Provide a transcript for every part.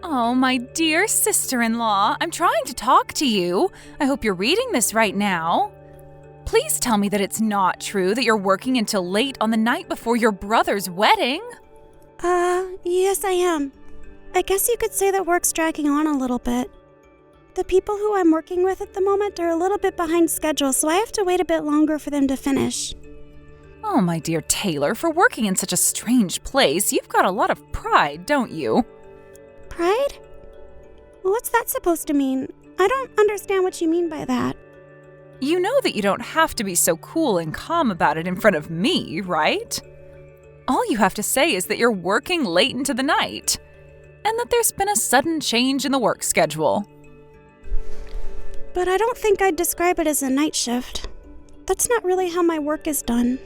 Oh, my dear sister-in-law, I'm trying to talk to you. I hope you're reading this right now. Please tell me that it's not true that you're working until late on the night before your brother's wedding. Yes I am. I guess you could say that work's dragging on a little bit. The people who I'm working with at the moment are a little bit behind schedule, so I have to wait a bit longer for them to finish. Oh, my dear Taylor, for working in such a strange place, you've got a lot of pride, don't you? Pride? What's that supposed to mean? I don't understand what you mean by that. You know that you don't have to be so cool and calm about it in front of me, right? All you have to say is that you're working late into the night, and that there's been a sudden change in the work schedule. But I don't think I'd describe it as a night shift. That's not really how my work is done.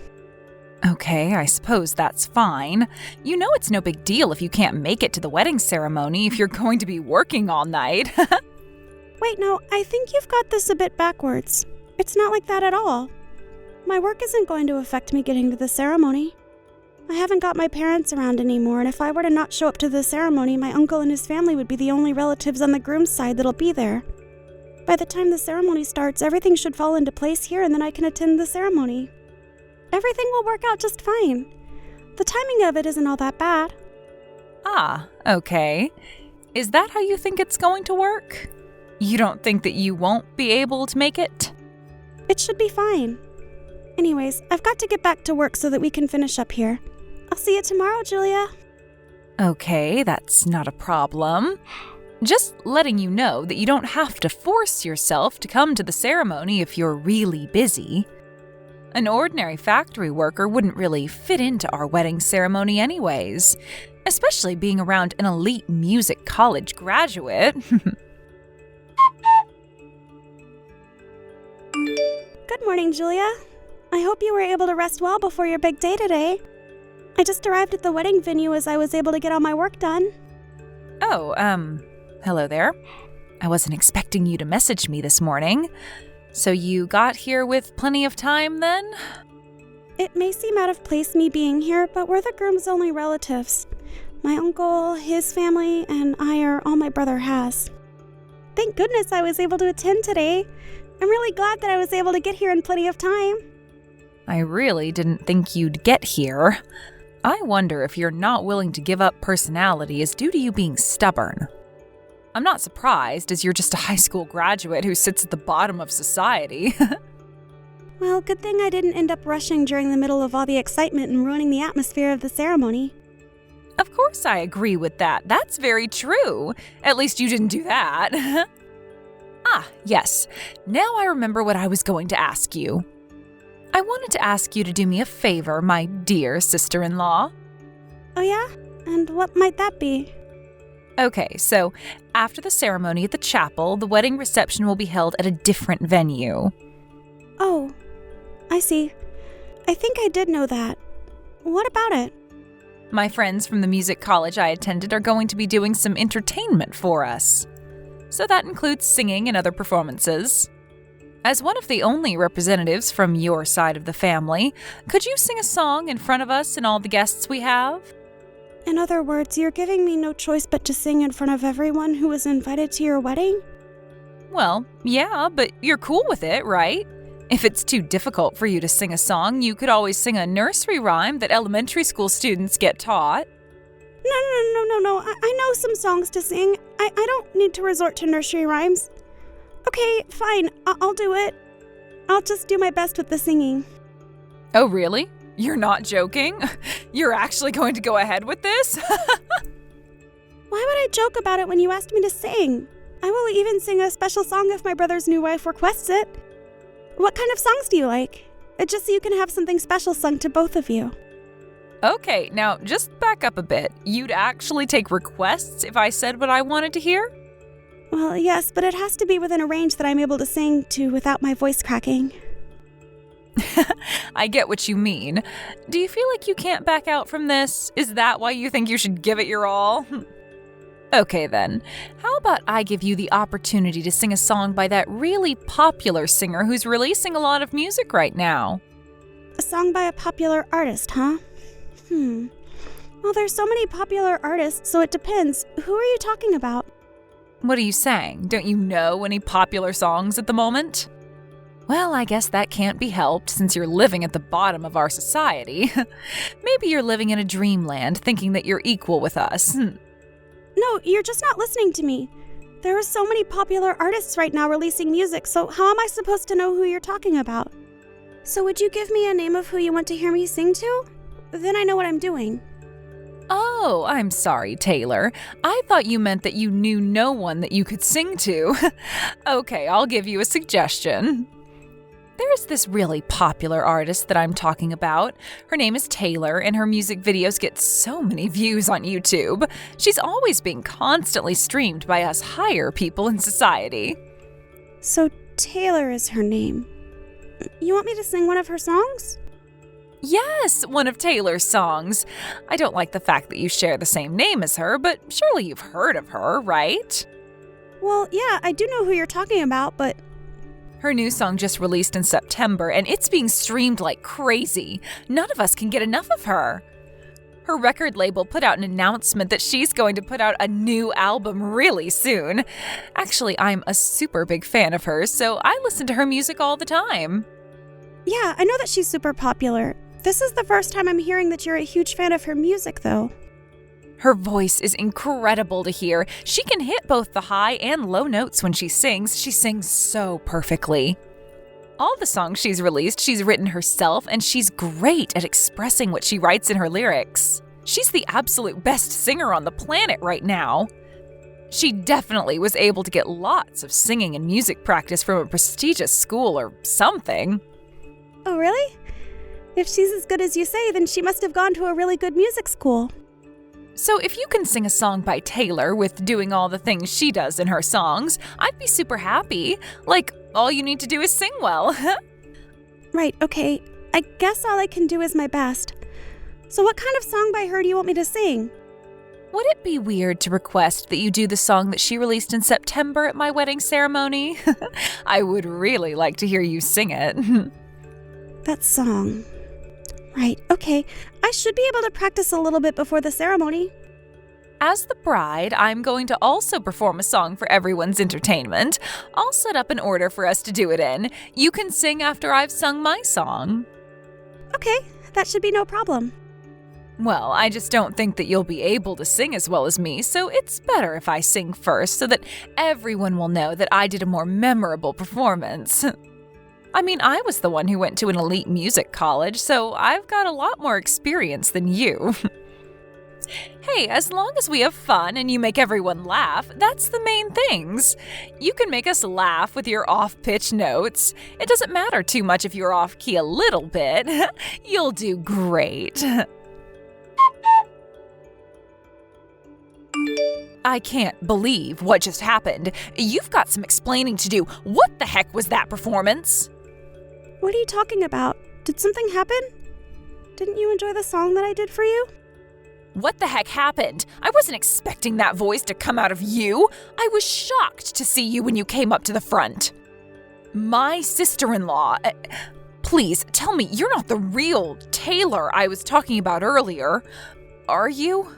Okay, I suppose that's fine. You know it's no big deal if you can't make it to the wedding ceremony if you're going to be working all night. Wait, no, I think you've got this a bit backwards. It's not like that at all. My work isn't going to affect me getting to the ceremony. I haven't got my parents around anymore, and if I were to not show up to the ceremony, my uncle and his family would be the only relatives on the groom's side that'll be there. By the time the ceremony starts, everything should fall into place here, and then I can attend the ceremony. Everything will work out just fine. The timing of it isn't all that bad. Ah, okay. Is that how you think it's going to work? You don't think that you won't be able to make it? It should be fine. Anyways, I've got to get back to work so that we can finish up here. I'll see you tomorrow, Julia. Okay, that's not a problem. Just letting you know that you don't have to force yourself to come to the ceremony if you're really busy. An ordinary factory worker wouldn't really fit into our wedding ceremony anyways, especially being around an elite music college graduate. Good morning, Julia. I hope you were able to rest well before your big day today. I just arrived at the wedding venue as I was able to get all my work done. Oh, hello there. I wasn't expecting you to message me this morning. So you got here with plenty of time then? It may seem out of place me being here, but we're the groom's only relatives. My uncle, his family, and I are all my brother has. Thank goodness I was able to attend today. I'm really glad that I was able to get here in plenty of time. I really didn't think you'd get here. I wonder if you're not willing to give up personality is due to you being stubborn. I'm not surprised, as you're just a high school graduate who sits at the bottom of society. Well, good thing I didn't end up rushing during the middle of all the excitement and ruining the atmosphere of the ceremony. Of course I agree with that. That's very true. At least you didn't do that. Ah, yes. Now I remember what I was going to ask you. I wanted to ask you to do me a favor, my dear sister-in-law. Oh yeah? And what might that be? Okay, so after the ceremony at the chapel, the wedding reception will be held at a different venue. Oh, I see. I think I did know that. What about it? My friends from the music college I attended are going to be doing some entertainment for us. So that includes singing and other performances. As one of the only representatives from your side of the family, could you sing a song in front of us and all the guests we have? In other words, you're giving me no choice but to sing in front of everyone who was invited to your wedding? Well, yeah, but you're cool with it, right? If it's too difficult for you to sing a song, you could always sing a nursery rhyme that elementary school students get taught. No. I know some songs to sing. I don't need to resort to nursery rhymes. Okay, fine. I'll do it. I'll just do my best with the singing. Oh, really? You're not joking? You're actually going to go ahead with this? Why would I joke about it when you asked me to sing? I will even sing a special song if my brother's new wife requests it. What kind of songs do you like? Just so you can have something special sung to both of you. Okay, now just back up a bit. You'd actually take requests if I said what I wanted to hear? Well, yes, but it has to be within a range that I'm able to sing to without my voice cracking. I get what you mean. Do you feel like you can't back out from this? Is that why you think you should give it your all? Okay then, how about I give you the opportunity to sing a song by that really popular singer who's releasing a lot of music right now? A song by a popular artist, huh? Well, there's so many popular artists, so it depends. Who are you talking about? What are you saying? Don't you know any popular songs at the moment? Well, I guess that can't be helped since you're living at the bottom of our society. Maybe you're living in a dreamland thinking that you're equal with us. No, you're just not listening to me. There are so many popular artists right now releasing music, so how am I supposed to know who you're talking about? So would you give me a name of who you want to hear me sing to? Then I know what I'm doing. Oh, I'm sorry, Taylor. I thought you meant that you knew no one that you could sing to. Okay, I'll give you a suggestion. There's this really popular artist that I'm talking about. Her name is Taylor, and her music videos get so many views on YouTube. She's always being constantly streamed by us higher people in society. So Taylor is her name. You want me to sing one of her songs? Yes, one of Taylor's songs. I don't like the fact that you share the same name as her, but surely you've heard of her, right? Well, yeah, I do know who you're talking about, but... Her new song just released in September, and it's being streamed like crazy. None of us can get enough of her. Her record label put out an announcement that she's going to put out a new album really soon. Actually, I'm a super big fan of hers, so I listen to her music all the time. Yeah, I know that she's super popular. This is the first time I'm hearing that you're a huge fan of her music, though. Her voice is incredible to hear. She can hit both the high and low notes when she sings. She sings so perfectly. All the songs she's released, she's written herself, and she's great at expressing what she writes in her lyrics. She's the absolute best singer on the planet right now. She definitely was able to get lots of singing and music practice from a prestigious school or something. Oh, really? If she's as good as you say, then she must have gone to a really good music school. So if you can sing a song by Taylor with doing all the things she does in her songs, I'd be super happy. Like, all you need to do is sing well. Right, okay. I guess all I can do is my best. So what kind of song by her do you want me to sing? Would it be weird to request that you do the song that she released in September at my wedding ceremony? I would really like to hear you sing it. That song. Right, okay. I should be able to practice a little bit before the ceremony. As the bride, I'm going to also perform a song for everyone's entertainment. I'll set up an order for us to do it in. You can sing after I've sung my song. Okay, that should be no problem. Well, I just don't think that you'll be able to sing as well as me, so it's better if I sing first so that everyone will know that I did a more memorable performance. I mean, I was the one who went to an elite music college, so I've got a lot more experience than you. Hey, as long as we have fun and you make everyone laugh, that's the main things. You can make us laugh with your off-pitch notes. It doesn't matter too much if you're off-key a little bit. You'll do great. I can't believe what just happened. You've got some explaining to do. What the heck was that performance? What are you talking about? Did something happen? Didn't you enjoy the song that I did for you? What the heck happened? I wasn't expecting that voice to come out of you. I was shocked to see you when you came up to the front. My sister-in-law. Please, tell me you're not the real Taylor I was talking about earlier. Are you?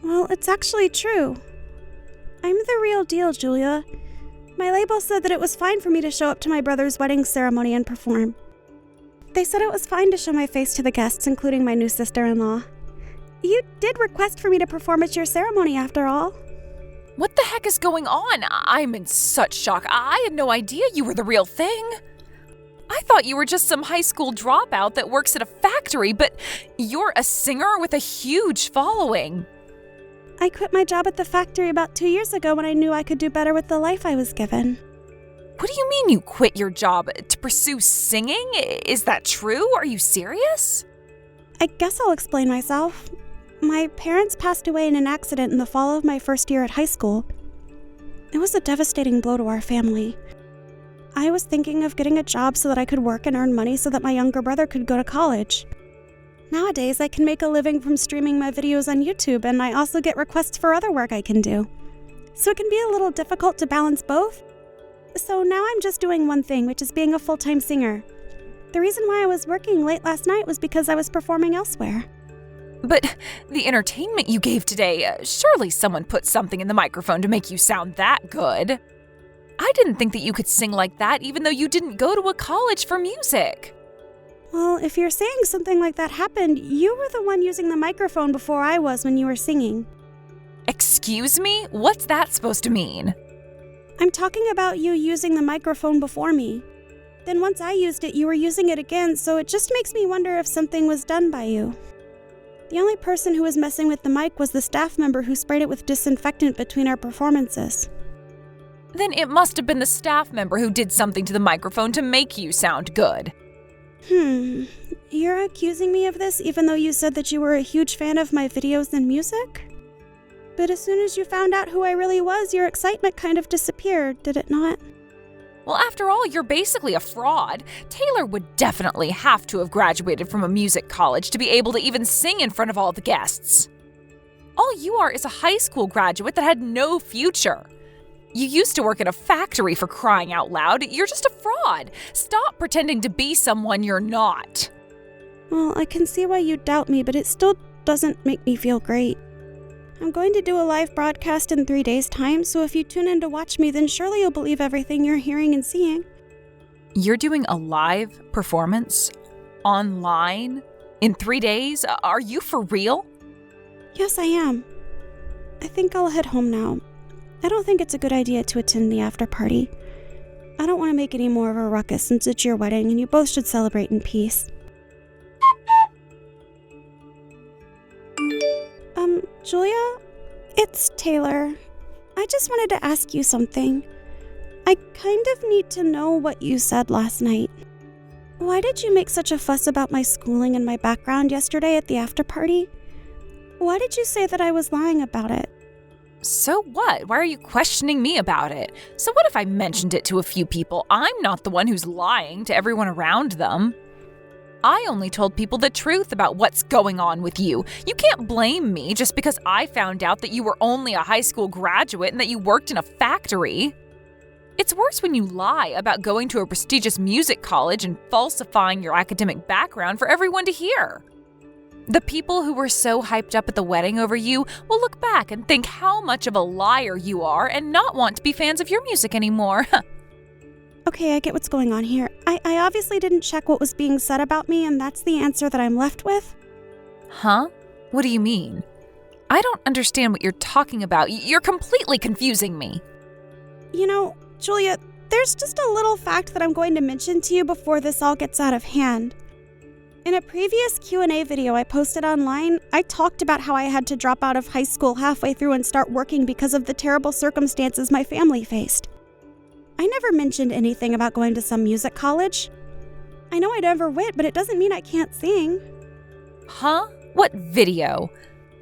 Well, it's actually true. I'm the real deal, Julia. My label said that it was fine for me to show up to my brother's wedding ceremony and perform. They said it was fine to show my face to the guests, including my new sister-in-law. You did request for me to perform at your ceremony, after all. What the heck is going on? I'm in such shock. I had no idea you were the real thing. I thought you were just some high school dropout that works at a factory, but you're a singer with a huge following. I quit my job at the factory about 2 years ago when I knew I could do better with the life I was given. What do you mean you quit your job to pursue singing? Is that true? Are you serious? I guess I'll explain myself. My parents passed away in an accident in the fall of my first year at high school. It was a devastating blow to our family. I was thinking of getting a job so that I could work and earn money so that my younger brother could go to college. Nowadays, I can make a living from streaming my videos on YouTube, and I also get requests for other work I can do. So it can be a little difficult to balance both. So now I'm just doing one thing, which is being a full-time singer. The reason why I was working late last night was because I was performing elsewhere. But the entertainment you gave today, surely someone put something in the microphone to make you sound that good. I didn't think that you could sing like that even though you didn't go to a college for music. Well, if you're saying something like that happened, you were the one using the microphone before I was when you were singing. Excuse me? What's that supposed to mean? I'm talking about you using the microphone before me. Then once I used it, you were using it again, so it just makes me wonder if something was done by you. The only person who was messing with the mic was the staff member who sprayed it with disinfectant between our performances. Then it must have been the staff member who did something to the microphone to make you sound good. You're accusing me of this even though you said that you were a huge fan of my videos and music? But as soon as you found out who I really was, your excitement kind of disappeared, did it not? Well, after all, you're basically a fraud. Taylor would definitely have to have graduated from a music college to be able to even sing in front of all the guests. All you are is a high school graduate that had no future. You used to work at a factory, for crying out loud. You're just a fraud. Stop pretending to be someone you're not. Well, I can see why you doubt me, but it still doesn't make me feel great. I'm going to do a live broadcast in 3 days' time, so if you tune in to watch me, then surely you'll believe everything you're hearing and seeing. You're doing a live performance? Online? In 3 days? Are you for real? Yes, I am. I think I'll head home now. I don't think it's a good idea to attend the after party. I don't want to make any more of a ruckus since it's your wedding and you both should celebrate in peace. Julia? It's Taylor. I just wanted to ask you something. I kind of need to know what you said last night. Why did you make such a fuss about my schooling and my background yesterday at the after party? Why did you say that I was lying about it? So what? Why are you questioning me about it? So what if I mentioned it to a few people? I'm not the one who's lying to everyone around them. I only told people the truth about what's going on with you. You can't blame me just because I found out that you were only a high school graduate and that you worked in a factory. It's worse when you lie about going to a prestigious music college and falsifying your academic background for everyone to hear. The people who were so hyped up at the wedding over you will look back and think how much of a liar you are and not want to be fans of your music anymore. Okay, I get what's going on here. I obviously didn't check what was being said about me, and that's the answer that I'm left with. Huh? What do you mean? I don't understand what you're talking about. You're completely confusing me. You know, Julia, there's just a little fact that I'm going to mention to you before this all gets out of hand. In a previous Q&A video I posted online, I talked about how I had to drop out of high school halfway through and start working because of the terrible circumstances my family faced. I never mentioned anything about going to some music college. I know I never went, but it doesn't mean I can't sing. Huh? What video?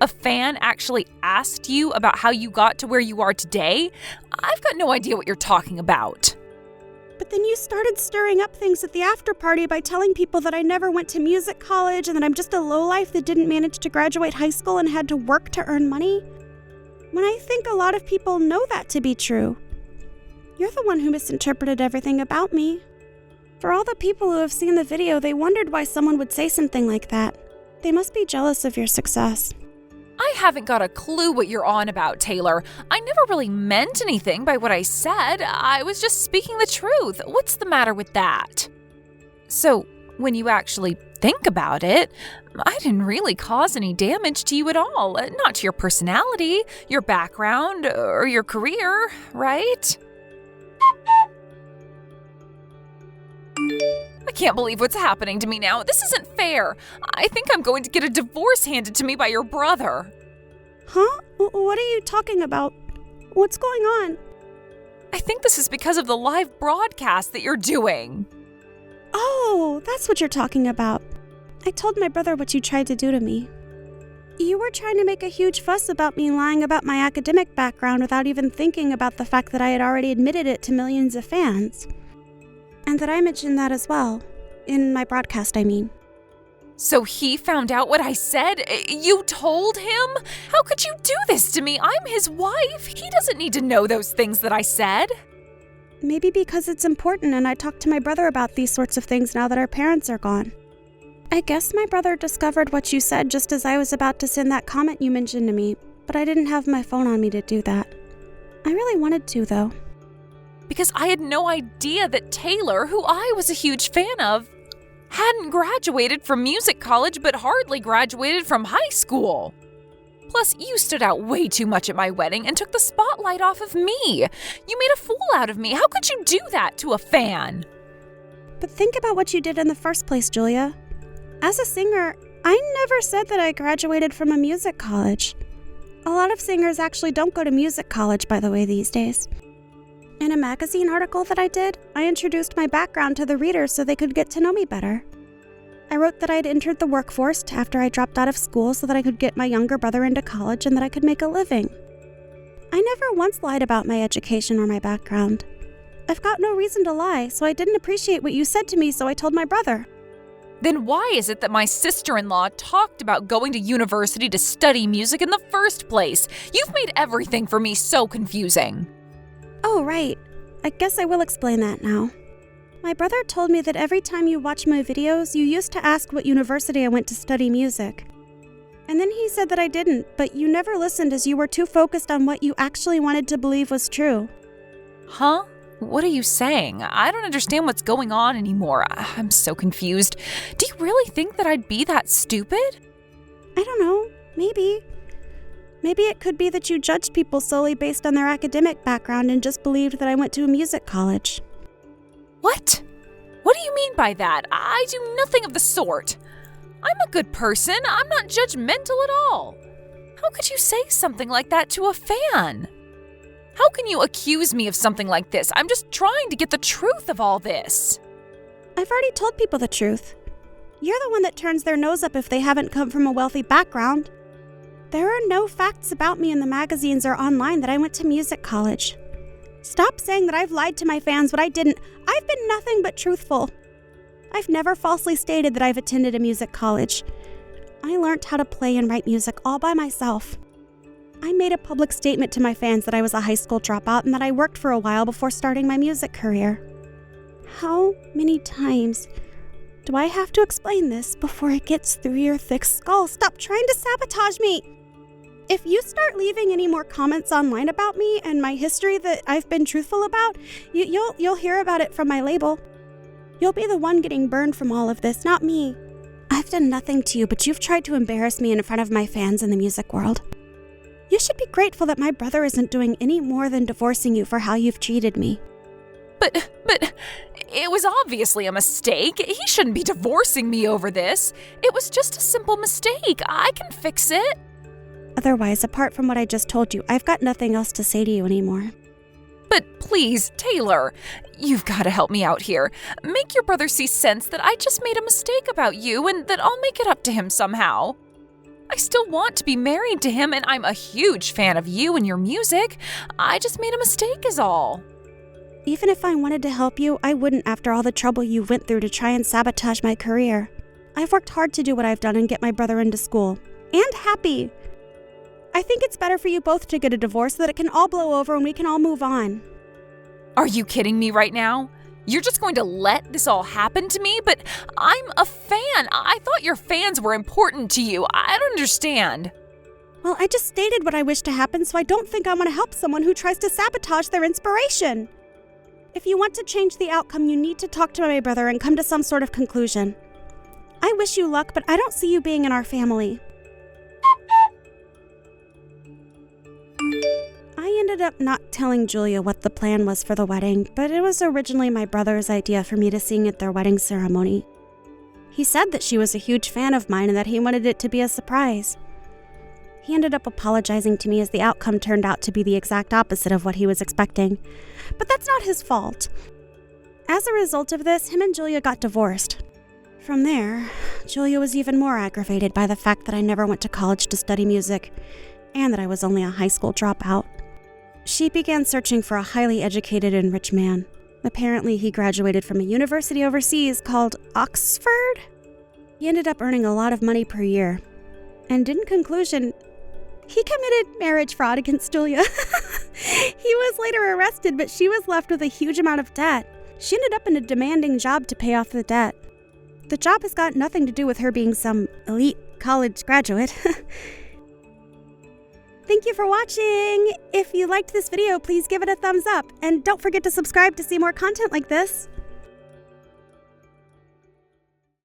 A fan actually asked you about how you got to where you are today? I've got no idea what you're talking about. But then you started stirring up things at the after party by telling people that I never went to music college and that I'm just a lowlife that didn't manage to graduate high school and had to work to earn money. When I think a lot of people know that to be true. You're the one who misinterpreted everything about me. For all the people who have seen the video, they wondered why someone would say something like that. They must be jealous of your success. I haven't got a clue what you're on about, Taylor. I never really meant anything by what I said. I was just speaking the truth. What's the matter with that? So, when you actually think about it, I didn't really cause any damage to you at all. Not to your personality, your background, or your career, right? I can't believe what's happening to me now. This isn't fair. I think I'm going to get a divorce handed to me by your brother. Huh? What are you talking about? What's going on? I think this is because of the live broadcast that you're doing. Oh, that's what you're talking about. I told my brother what you tried to do to me. You were trying to make a huge fuss about me lying about my academic background without even thinking about the fact that I had already admitted it to millions of fans. And that I mentioned that as well. In my broadcast, I mean. So he found out what I said? You told him? How could you do this to me? I'm his wife. He doesn't need to know those things that I said. Maybe because it's important and I talk to my brother about these sorts of things now that our parents are gone. I guess my brother discovered what you said just as I was about to send that comment you mentioned to me, but I didn't have my phone on me to do that. I really wanted to, though. Because I had no idea that Taylor, who I was a huge fan of, hadn't graduated from music college but hardly graduated from high school. Plus, you stood out way too much at my wedding and took the spotlight off of me. You made a fool out of me. How could you do that to a fan? But think about what you did in the first place, Julia. As a singer, I never said that I graduated from a music college. A lot of singers actually don't go to music college, by the way, these days. In a magazine article that I did, I introduced my background to the readers so they could get to know me better. I wrote that I'd entered the workforce after I dropped out of school so that I could get my younger brother into college and that I could make a living. I never once lied about my education or my background. I've got no reason to lie, so I didn't appreciate what you said to me, so I told my brother. Then why is it that my sister-in-law talked about going to university to study music in the first place? You've made everything for me so confusing. Oh, right. I guess I will explain that now. My brother told me that every time you watch my videos, you used to ask what university I went to study music. And then he said that I didn't, but you never listened as you were too focused on what you actually wanted to believe was true. Huh? What are you saying? I don't understand what's going on anymore. I'm so confused. Do you really think that I'd be that stupid? I don't know. Maybe. Maybe it could be that you judged people solely based on their academic background and just believed that I went to a music college. What? What do you mean by that? I do nothing of the sort. I'm a good person. I'm not judgmental at all. How could you say something like that to a fan? How can you accuse me of something like this? I'm just trying to get the truth of all this. I've already told people the truth. You're the one that turns their nose up if they haven't come from a wealthy background. There are no facts about me in the magazines or online that I went to music college. Stop saying that I've lied to my fans when I didn't. I've been nothing but truthful. I've never falsely stated that I've attended a music college. I learned how to play and write music all by myself. I made a public statement to my fans that I was a high school dropout and that I worked for a while before starting my music career. How many times do I have to explain this before it gets through your thick skull? Stop trying to sabotage me! If you start leaving any more comments online about me and my history that I've been truthful about, you'll hear about it from my label. You'll be the one getting burned from all of this, not me. I've done nothing to you, but you've tried to embarrass me in front of my fans in the music world. You should be grateful that my brother isn't doing any more than divorcing you for how you've treated me. But it was obviously a mistake. He shouldn't be divorcing me over this. It was just a simple mistake. I can fix it. Otherwise, apart from what I just told you, I've got nothing else to say to you anymore. But please, Taylor, you've got to help me out here. Make your brother see sense that I just made a mistake about you and that I'll make it up to him somehow. I still want to be married to him, and I'm a huge fan of you and your music. I just made a mistake is all. Even if I wanted to help you, I wouldn't after all the trouble you went through to try and sabotage my career. I've worked hard to do what I've done and get my brother into school. And happy. I think it's better for you both to get a divorce so that it can all blow over and we can all move on. Are you kidding me right now? You're just going to let this all happen to me? But I'm a fan. I thought your fans were important to you. I don't understand. Well, I just stated what I wish to happen, so I don't think I want to help someone who tries to sabotage their inspiration. If you want to change the outcome, you need to talk to my brother and come to some sort of conclusion. I wish you luck, but I don't see you being in our family. I ended up not telling Julia what the plan was for the wedding, but it was originally my brother's idea for me to sing at their wedding ceremony. He said that she was a huge fan of mine and that he wanted it to be a surprise. He ended up apologizing to me as the outcome turned out to be the exact opposite of what he was expecting. But that's not his fault. As a result of this, him and Julia got divorced. From there, Julia was even more aggravated by the fact that I never went to college to study music, and that I was only a high school dropout. She began searching for a highly educated and rich man. Apparently, he graduated from a university overseas called Oxford. He ended up earning a lot of money per year. And in conclusion, he committed marriage fraud against Julia. He was later arrested, but she was left with a huge amount of debt. She ended up in a demanding job to pay off the debt. The job has got nothing to do with her being some elite college graduate. Thank you for watching! If you liked this video, please give it a thumbs up, and don't forget to subscribe to see more content like this.